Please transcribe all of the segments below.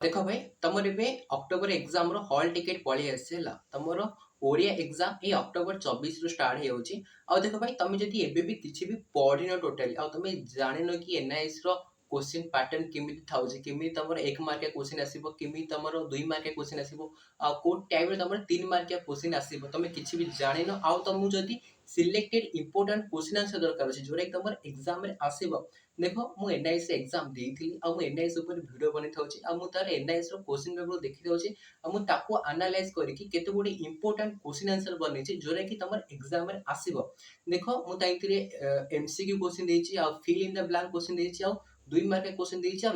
ଦେଖ ଭାଇ ତମର ଏବେ ଅକ୍ଟୋବର ଏକ୍ଜାମ ର ହଲ୍ ଟିକେଟ ପଳେଇ ଆସିଛି ହେଲା। ତମର ଓଡିଆ ଏକ୍ଜାମ ଏଇ ଅକ୍ଟୋବର 24 ରୁ ଷ୍ଟାର୍ଟ ହେଇଯାଉଛି। ଆଉ ଦେଖ ଭାଇ ତମେ ଯଦି ଏବେ ବି କିଛି ବି ପଢିନ ଟୋଟାଲି ଆଉ ତମେ ଜାଣିନ କି ଏନ୍ଆଇଏସ୍ ର କ୍ୱେଶ୍ଚିନ୍ ପାଟର୍ନ କେମିତି ଥାଉଛି, କେମିତି ତମର 1 ମାର୍କିଆ କ୍ୱେଶ୍ଚିନ୍ ଆସିବ, କେମିତି ତମର 2 ମାର୍କିଆ କ୍ୱେଶ୍ଚିନ୍ ଆସିବ, ଆଉ କୋଉ ଟାଇମରେ ତମର 3 ମାର୍କିଆ କ୍ୱେଶ୍ଚିନ୍ ଆସିବ, ତମେ କିଛି ବି ଜାଣିନ ଆଉ ତମକୁ ଯଦି ସିଲେକ୍ଟେଡ ଇମ୍ପୋର୍ଟାଣ୍ଟ କ୍ୱେଶ୍ଚିନ୍ ଆନ୍ସର ଦରକାର ଅଛି ଯୋଉଟା କି ତମର ଏକ୍ଜାମ ରେ ଆସିବ। ଦେଖ ମୁଁ ଏନ୍ଆଇଏସ୍ ଏକ୍ଜାମ ଦେଇଥିଲି ଆଉ ମୁଁ ଏନ୍ଆଇଏସ୍ ଉପରେ ଭିଡିଓ ବନେଇଥାଉଛି ଆଉ ମୁଁ ତାର ଏନ୍ଆଇଏସ୍ ର କ୍ୱେଶ୍ଚିନ୍ ପେପର ଦେଖିଥାଉଛି ଆଉ ମୁଁ ତାକୁ ଆନାଲାଇଜ କରିକି କେତେ ଗୁଡେ ଇମ୍ପୋର୍ଟାଣ୍ଟ କ୍ୱେଶ୍ଚିନ୍ ଆନ୍ସର ବନେଇଛି ଯୋଉଟା କି ତମର ଏକ୍ଜାମ ରେ ଆସିବ। ଦେଖ ମୁଁ ତା ଭିତରେ ଏମସିକ୍ୟୁ କ୍ୱେଶ୍ଚିନ୍ ଦେଇଛି ଆଉ fill in the blank question ଦେଇଛି ଆଉ 2 ମାର୍କିଆ କ୍ୱେଶ୍ଚିନ୍ ଦେଇଛି ଆଉ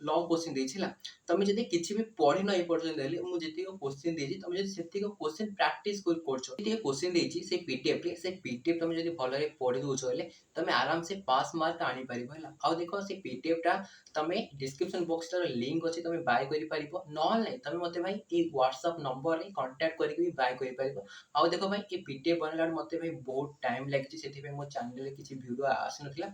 ଲଙ୍ଗ କ୍ୱେଶ୍ଚିନ୍ ଦେଇଛି ହେଲା। ତମେ ଯଦି କିଛି ବି ପଢିନ ଏ ପର୍ଯ୍ୟନ୍ତ ହେଲେ ମୁଁ ଯେତିକି କ୍ୱେଶ୍ଚିନ୍ ଦେଇଛି ତମେ ଯଦି ସେତିକି କ୍ୱେଶ୍ଚିନ୍ ପ୍ରାକ୍ଟିସ କରି କରୁଛ, ଯେତିକି କ୍ୱେଶ୍ଚିନ୍ ଦେଇଛି ସେ ପିଡିଏଫ ରେ, ସେ ପିଡିଏଫ ତମେ ଯଦି ଭଲରେ ପଢି ଦଉଛ ହେଲେ ତମେ ଆରାମ ସେ ପାସ୍ ମାର୍କ ଆଣିପାରିବ ହେଲା। ଆଉ ଦେଖ ସେ ପିଡିଏଫ ଟା ତମେ ଡିସ୍କ୍ରିପ୍ସନ ବକ୍ସ ର ଲିଙ୍କ ଅଛି, ତମେ ବାୟ କରିପାରିବ, ନହେଲେ ନାଇଁ ତମେ ମତେ ଭାଇ ଏଇ WhatsApp ନମ୍ବରରେ କଣ୍ଟାକ୍ଟ କରିକି ବି ବାୟ କରିପାରିବ। ଆଉ ଦେଖ ଭାଇ ଏ ପିଡିଏଫ ବନେଇଲା ବେଳେ ମତେ ଭାଇ ବହୁତ ଟାଇମ ଲାଗିଛି, ସେଥିପାଇଁ ମୋ ଚ୍ୟାନେଲରେ କିଛି ଭିଡିଓ ଆସିନଥିଲା।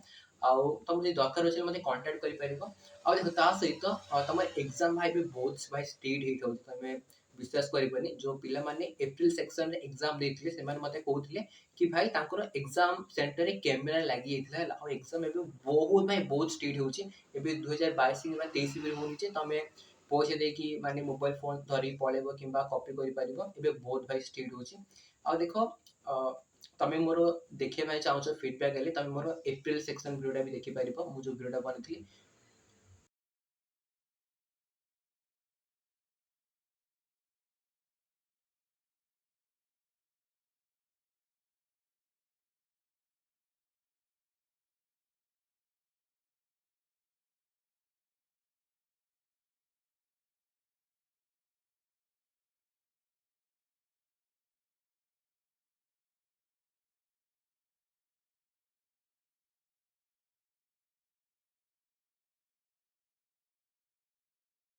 ଆଉ ତମକୁ ଯଦି ଦରକାର ଅଛି ମତେ କଣ୍ଟାକ୍ଟ କରିପାରିବ। ଆଉ ଦେଖ ତା ସହିତ ତମର ଏକ୍ଜାମ ଭାଇ ବି ବହୁତ ଭାଇ ଷ୍ଟ୍ରିକ୍ଟ ହେଇଯାଉଛି, ତମେ ବିଶ୍ୱାସ କରିବନି। ଯୋଉ ପିଲାମାନେ ଏପ୍ରିଲ ସେକ୍ସନରେ ଏକ୍ଜାମ ଦେଇଥିଲେ ସେମାନେ ମତେ କହୁଥିଲେ କି ଭାଇ ତାଙ୍କର ଏକ୍ଜାମ ସେଣ୍ଟରରେ କ୍ୟାମେରା ଲାଗି ଯାଇଥିଲା ହେଲା। ଆଉ ଏକ୍ଜାମ ଏବେ ବହୁତ ଭାଇ ବହୁତ ଷ୍ଟ୍ରିକ୍ଟ ହେଉଛି। ଏବେ 2022 କିମ୍ବା 23 ବି ହଉନି ଯେ ତମେ ପଇସା ଦେଇକି ମାନେ ମୋବାଇଲ ଫୋନ ଧରିକି ପଳେଇବ କିମ୍ବା କପି କରିପାରିବ। ଏବେ ବହୁତ ଭାଇ ଷ୍ଟ୍ରିକ୍ଟ ହେଉଛି। ଆଉ ଦେଖ ଅ, ତମେ ମୋର ଦେଖିବା ପାଇଁ ଚାହୁଁଛ ଫିଡବ୍ୟାକ୍ ହେଲେ ତମେ ମୋର ଏପ୍ରିଲ ସେକ୍ସନ ଭିଡ଼ିଓଟା ବି ଦେଖିପାରିବ, ମୁଁ ଯୋଉ ଭିଡ଼ିଓଟା ବନେଇଥିଲି।